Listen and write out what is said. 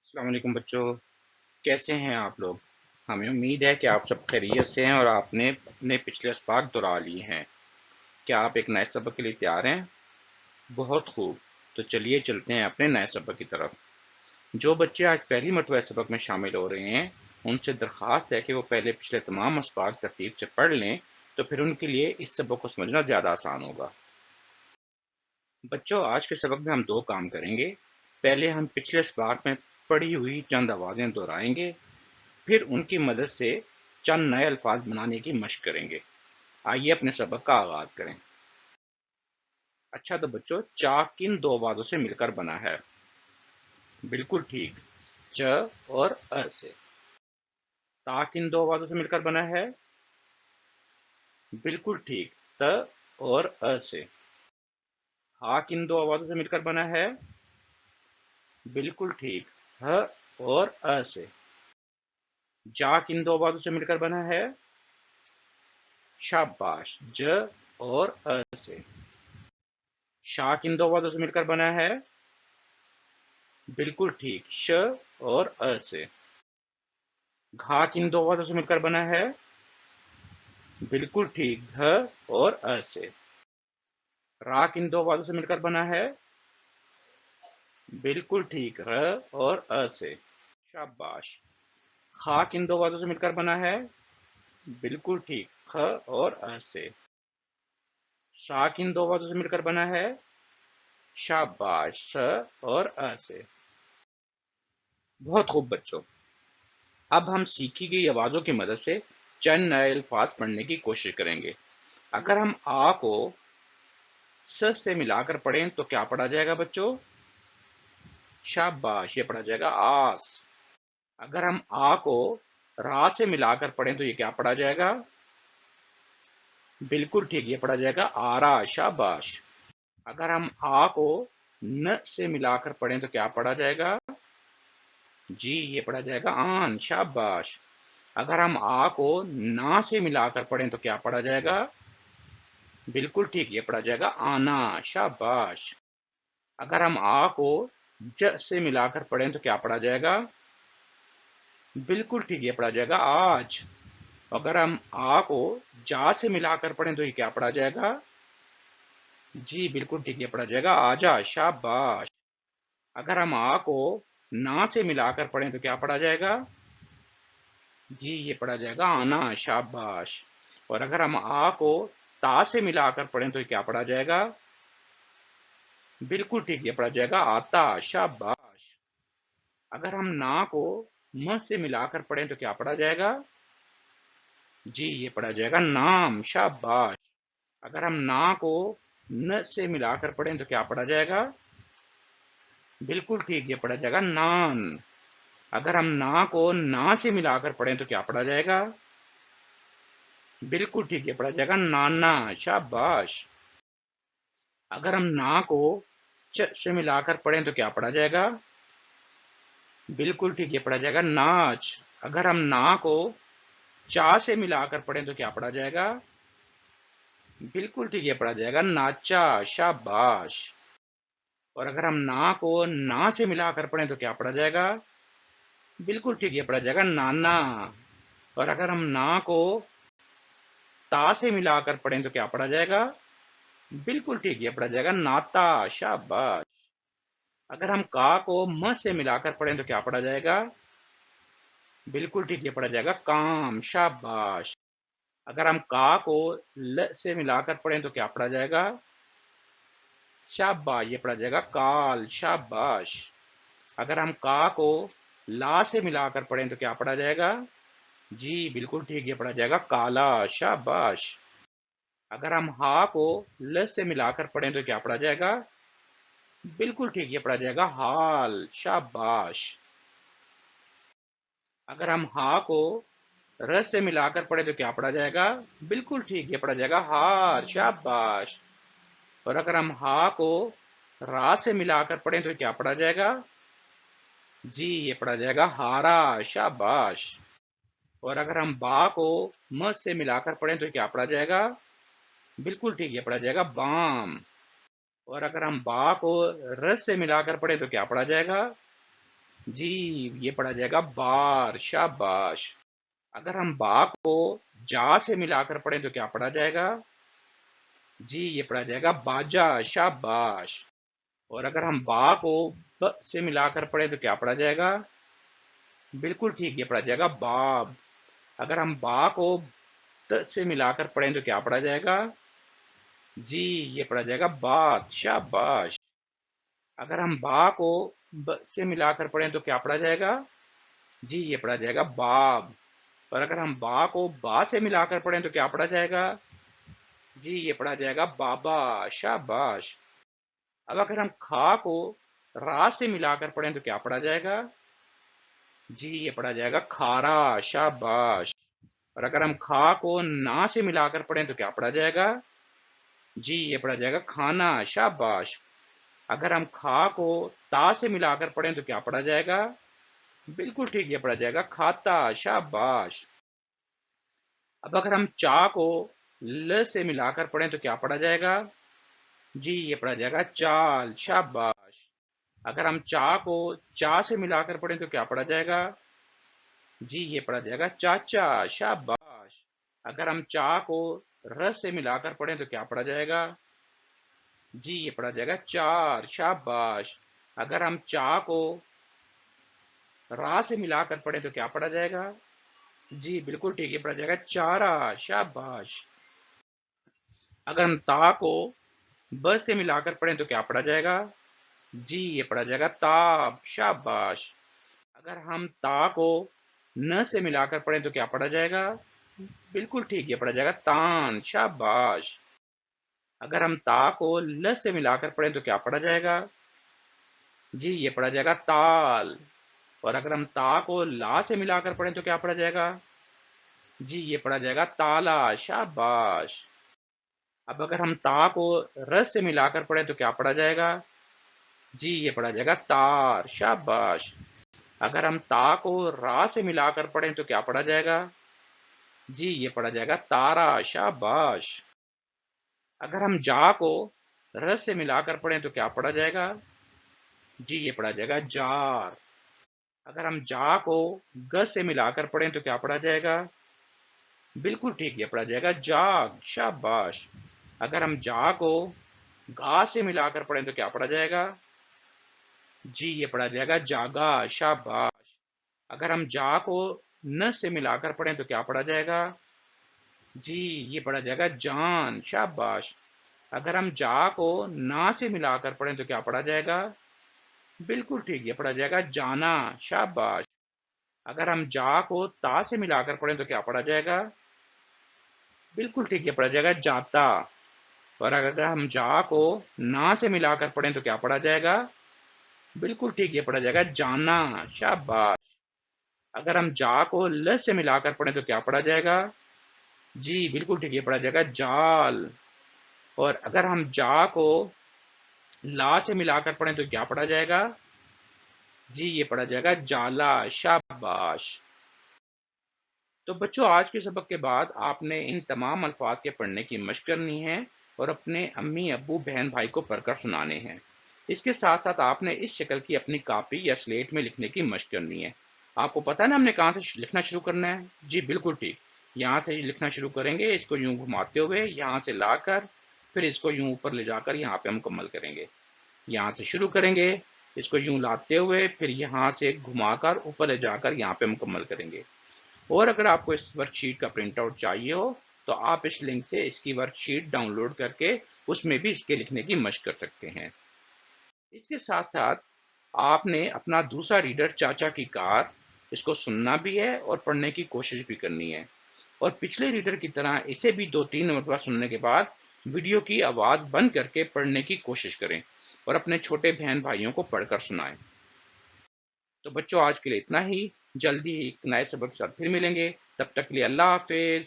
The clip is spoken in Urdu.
السلام علیکم بچوں، کیسے ہیں آپ لوگ؟ ہمیں امید ہے کہ آپ سب خیریت سے ہیں اور آپ نے اپنے پچھلے اسباق دہرا لیے ہیں۔ کیا آپ ایک نئے سبق کے لیے تیار ہیں؟ بہت خوب، تو چلیے چلتے ہیں اپنے نئے سبق کی طرف۔ جو بچے آج پہلی مرتبہ اس سبق میں شامل ہو رہے ہیں ان سے درخواست ہے کہ وہ پہلے پچھلے تمام اسباق ترتیب سے پڑھ لیں، تو پھر ان کے لیے اس سبق کو سمجھنا زیادہ آسان ہوگا۔ بچوں، آج کے سبق میں ہم دو کام کریں گے۔ پہلے ہم پچھلے اسباق میں پڑھی ہوئی چند آوازیں دہرائیں گے، پھر ان کی مدد سے چند نئے الفاظ بنانے کی مشق کریں گے۔ آئیے اپنے سبق کا آغاز کریں۔ اچھا تو بچوں، چا کن دو آوازوں سے مل کر بنا ہے؟ بالکل ٹھیک، چ اور سے۔ تا کن دو آوازوں سے مل کر بنا ہے؟ بالکل ٹھیک، ت اور سے۔ ہا کن دو آوازوں سے مل کر بنا ہے؟ بالکل ٹھیک، ہ اور سے۔ جا کن دو آوازوں سے مل کر بنا ہے؟ شاباش، ج اور سے۔ شا کن دو آوازوں سے مل کر بنا ہے؟ بالکل ٹھیک، ش اور سے۔ گھا کن دو آوازوں سے مل کر بنا ہے؟ بالکل ٹھیک، گھ اور سے۔ را کن دو آوازوں سے مل کر بنا ہے؟ بالکل ٹھیک، ر اور سے۔ شاباش۔ خا کن دو آوازوں سے مل کر بنا ہے؟ بالکل ٹھیک، خ اور سے۔ سا کن دو آوازوں سے مل کر بنا ہے؟ شاباش، س اور سے۔ بہت خوب بچوں، اب ہم سیکھی گئی آوازوں کی مدد سے چند نئے الفاظ پڑھنے کی کوشش کریں گے۔ اگر ہم آ کو س سے ملا کر پڑھیں تو کیا پڑھا جائے گا بچوں؟ شاباش، یہ پڑھا جائے گا آس۔ اگر ہم آ کو را سے ملا کر پڑھیں تو یہ کیا پڑھا جائے گا؟ بالکل ٹھیک، یہ پڑھا جائے گا آرا۔ شاباش۔ اگر ہم آ کو ن سے ملا کر پڑھیں تو کیا پڑھا جائے گا؟ جی، یہ پڑھا جائے گا آن۔ شاباش۔ اگر ہم آ کو نا سے ملا کر پڑھیں تو کیا پڑھا جائے گا؟ بالکل ٹھیک، یہ پڑھا جائے گا آنا۔ شاباش۔ اگر ہم آ کو ج سے ملا کر پڑھیں تو کیا پڑھا جائے گا؟ بالکل ٹھیک، یہ پڑھا جائے گا آج۔ اگر ہم آ کو جا سے ملا کر پڑھیں تو یہ کیا پڑھا جائے گا؟ جی بالکل ٹھیک، یہ پڑھا جائے گا آجا۔ شاباش۔ اگر ہم آ کو نا سے ملا کر پڑھیں تو کیا پڑھا جائے گا؟ جی، یہ پڑھا جائے گا آنا۔ شاباش۔ اور اگر ہم آ کو تا سے ملا کر پڑھیں تو کیا پڑھا جائے گا؟ بالکل ٹھیک، یہ پڑھا جائے گا آتا۔ شاباش۔ اگر ہم نا کو م سے ملا کر پڑھیں تو کیا پڑھا جائے گا؟ جی، یہ پڑھا جائے گا نام۔ شاباش۔ اگر ہم نا کو ن سے ملا کر پڑھیں تو کیا پڑھا جائے گا؟ بالکل ٹھیک، یہ پڑھا جائے گا نان۔ اگر ہم نا کو نا سے ملا کر پڑھیں تو کیا پڑھا جائے گا؟ بالکل ٹھیک، یہ پڑھا جائے گا نانا۔ شاباش۔ اگر ہم نا کو چ سے ملا کر پڑھیں تو کیا پڑھا جائے گا؟ بالکل ٹھیک، یہ پڑھا جائے گا ناچ۔ اگر ہم نا کو چا سے ملا کر پڑھیں تو کیا پڑھا جائے گا؟ بالکل ٹھیک، یہ پڑھا جائے گا ناچا۔ شاباش۔ اور اگر ہم نا کو نا سے ملا کر پڑھیں تو کیا پڑھا جائے گا؟ بالکل ٹھیک، یہ پڑھا جائے گا نانا۔ اور اگر ہم نا کو تا سے ملا کر پڑھیں تو کیا پڑھا جائے گا؟ بالکل ٹھیک، یہ پڑھا جائے گا ناتا۔ شاباش۔ اگر ہم کا کو م سے ملا کر پڑھیں تو کیا پڑھا جائے گا؟ بالکل ٹھیک، یہ پڑھا جائے گا کام۔ شاباش۔ اگر ہم کا کو ل سے ملا کر پڑھیں تو کیا پڑھا جائے گا؟ شاباش، یہ پڑھا جائے گا کال۔ شاباش۔ اگر ہم کا کو لا سے ملا کر پڑھیں تو کیا پڑھا جائے گا؟ جی بالکل ٹھیک، یہ پڑھا جائے گا کالا۔ شاباش۔ اگر ہم ہا کو ل سے ملا کر پڑھیں تو کیا پڑھا جائے گا؟ بالکل ٹھیک، یہ پڑھا جائے گا حال۔ شاباش۔ اگر ہم ہا کو ر سے ملا کر پڑھیں تو کیا پڑھا جائے گا؟ بالکل ٹھیک، یہ پڑھا جائے گا ہار۔ شاباش۔ اور اگر ہم ہا کو را سے ملا کر پڑھیں تو کیا پڑھا جائے گا؟ جی، یہ پڑھا جائے گا ہارا۔ شاباش۔ اور اگر ہم با کو م سے ملا کر پڑھیں تو کیا پڑھا جائے گا؟ بالکل ٹھیک، یہ پڑھا جائے گا بام۔ اور اگر ہم با کو ر سے ملا کر پڑھیں تو کیا پڑھا جائے گا؟ جی یہ پڑھا جائے گا بار، شاباش۔ اگر ہم با کو جا سے ملا کر پڑھیں تو کیا پڑھا جائے گا؟ جی یہ پڑھا جائے گا باجا، شاباش۔ اور اگر ہم با کو ب سے ملا کر پڑھیں تو کیا پڑھا جائے گا؟ بالکل ٹھیک، یہ پڑھا جائے گا باب۔ اگر ہم با کو ت سے ملا کر پڑھیں تو کیا پڑھا جائے گا؟ جی یہ پڑھا جائے گا بات، شاباش۔ اگر ہم با کو ب سے ملا کر پڑھیں تو کیا پڑھا جائے گا؟ جی یہ پڑھا جائے گا باب۔ اور اگر ہم با کو با سے ملا کر پڑھیں تو کیا پڑھا جائے گا؟ جی یہ پڑھا جائے گا بابا، شاباش۔ اب اگر ہم کھا کو را سے ملا کر پڑھیں تو کیا پڑھا جائے گا؟ جی یہ پڑھا جائے گا کھارا، شاباش۔ اور اگر ہم کھا کو نا سے ملا کر پڑھیں تو کیا پڑھا جائے گا؟ جی یہ پڑھا جائے گا کھانا، شاباش۔ اگر ہم کھا کو تا سے ملا کر پڑھیں تو کیا پڑھا جائے گا؟ بالکل ٹھیک، یہ پڑھا جائے گا کھاتا، شاباش۔ اب اگر ہم چا کو ل سے ملا کر پڑھیں تو کیا پڑھا جائے گا؟ جی یہ پڑھا جائے گا چال، شاباش۔ اگر ہم چا کو چا سے ملا کر پڑھیں تو کیا پڑھا جائے گا؟ جی یہ پڑھا جائے گا چاچا، شاباش۔ اگر ہم چا کو ر سے ملا کر پڑھیں تو کیا پڑھا جائے گا؟ جی یہ پڑھا جائے گا چار، شاباش۔ اگر ہم چا کو را سے ملا کر پڑھیں تو کیا پڑھا جائے گا؟ جی بالکل ٹھیک، یہ پڑھا جائے گا چارا، شاباش۔ اگر ہم تا کو ب سے ملا کر پڑھیں تو کیا پڑھا جائے گا؟ جی یہ پڑھا جائے گا تاب، شاباش۔ اگر ہم تا کو ن سے ملا کر پڑھیں تو کیا پڑھا جائے گا؟ بالکل ٹھیک، یہ پڑھا جائے گا تان، شاباش۔ اگر ہم تا کو ل سے ملا کر پڑھیں تو کیا پڑھا جائے گا؟ جی یہ پڑھا جائے گا تال۔ اور اگر ہم تا کو لا سے ملا کر پڑھیں تو کیا پڑھا جائے گا؟ جی یہ پڑھا جائے گا تالا، شاباش۔ اب اگر ہم تا کو ر سے ملا کر پڑھیں تو کیا پڑھا جائے گا؟ جی یہ پڑھا جائے گا تار، شاباش۔ اگر ہم تا کو را سے ملا کر پڑھیں تو کیا پڑھا جائے گا؟ جی یہ پڑھا جائے گا تارا، شاباش۔ اگر ہم جا کو ر سے ملا کر پڑھیں تو کیا پڑھا جائے گا؟ جی یہ پڑھا جائے گا جار۔ اگر ہم جا کو گ سے ملا کر پڑھیں تو کیا پڑھا جائے گا؟ بالکل ٹھیک، یہ پڑھا جائے گا جاگ، شاباش۔ اگر ہم جا کو گا سے ملا کر پڑھیں تو کیا پڑھا جائے گا؟ جی یہ پڑھا جائے گا جاگا، شاباش۔ اگر ہم جا کو ن سے ملا کر پڑھیں تو کیا پڑھا جائے گا؟ جی یہ پڑھا جائے گا جان، شاباش۔ اگر ہم جا کو نا سے ملا کر پڑھیں تو کیا پڑھا جائے گا؟ بالکل ٹھیک، یہ پڑھا جائے گا جانا، شاباش۔ اگر ہم جا کو تا سے ملا کر پڑھیں تو کیا پڑھا جائے گا؟ بالکل ٹھیک، یہ پڑھا جائے گا جاتا۔ اور اگر ہم جا کو نا سے ملا کر پڑھیں تو کیا پڑھا جائے گا؟ بالکل ٹھیک، یہ پڑھا جائے گا جانا، شاباش۔ اگر ہم جا کو ل سے ملا کر پڑھیں تو کیا پڑھا جائے گا؟ جی بالکل ٹھیک، یہ پڑھا جائے گا جال۔ اور اگر ہم جا کو لا سے ملا کر پڑھیں تو کیا پڑھا جائے گا؟ جی یہ پڑھا جائے گا جالا، شاباش۔ تو بچوں آج کے سبق کے بعد آپ نے ان تمام الفاظ کے پڑھنے کی مشق کرنی ہے اور اپنے امی ابو بہن بھائی کو پڑھ کر سنانے ہیں۔ اس کے ساتھ ساتھ آپ نے اس شکل کی اپنی کاپی یا سلیٹ میں لکھنے کی مشق کرنی ہے۔ آپ کو پتہ ہے نا ہم نے کہاں سے لکھنا شروع کرنا ہے؟ جی بالکل ٹھیک، یہاں سے لکھنا شروع کریں گے، اس کو یوں گھماتے ہوئے یہاں سے لا کر پھر اس کو یوں اوپر لے جا کر یہاں پہ مکمل کریں گے۔ یہاں سے شروع کریں گے، اس کو یوں لاتے ہوئے پھر یہاں سے گھما کر اوپر لے جا کر یہاں پہ مکمل کریں گے۔ اور اگر آپ کو اس ورک شیٹ کا پرنٹ آؤٹ چاہیے ہو تو آپ اس لنک سے اس کی ورک شیٹ ڈاؤن لوڈ کر کے اس میں بھی اس کے لکھنے کی مشق کر سکتے ہیں۔ اس کے ساتھ ساتھ آپ نے اپنا دوسرا ریڈر چاچا کی کار اس کو سننا بھی ہے اور پڑھنے کی کوشش بھی کرنی ہے، اور پچھلے ریڈر کی طرح اسے بھی 2-3 مرتبہ سننے کے بعد ویڈیو کی آواز بند کر کے پڑھنے کی کوشش کریں اور اپنے چھوٹے بہن بھائیوں کو پڑھ کر سنائیں۔ تو بچوں آج کے لیے اتنا ہی، جلدی ایک نئے سبق کے ساتھ پھر ملیں گے، تب تک کے لیے اللہ حافظ۔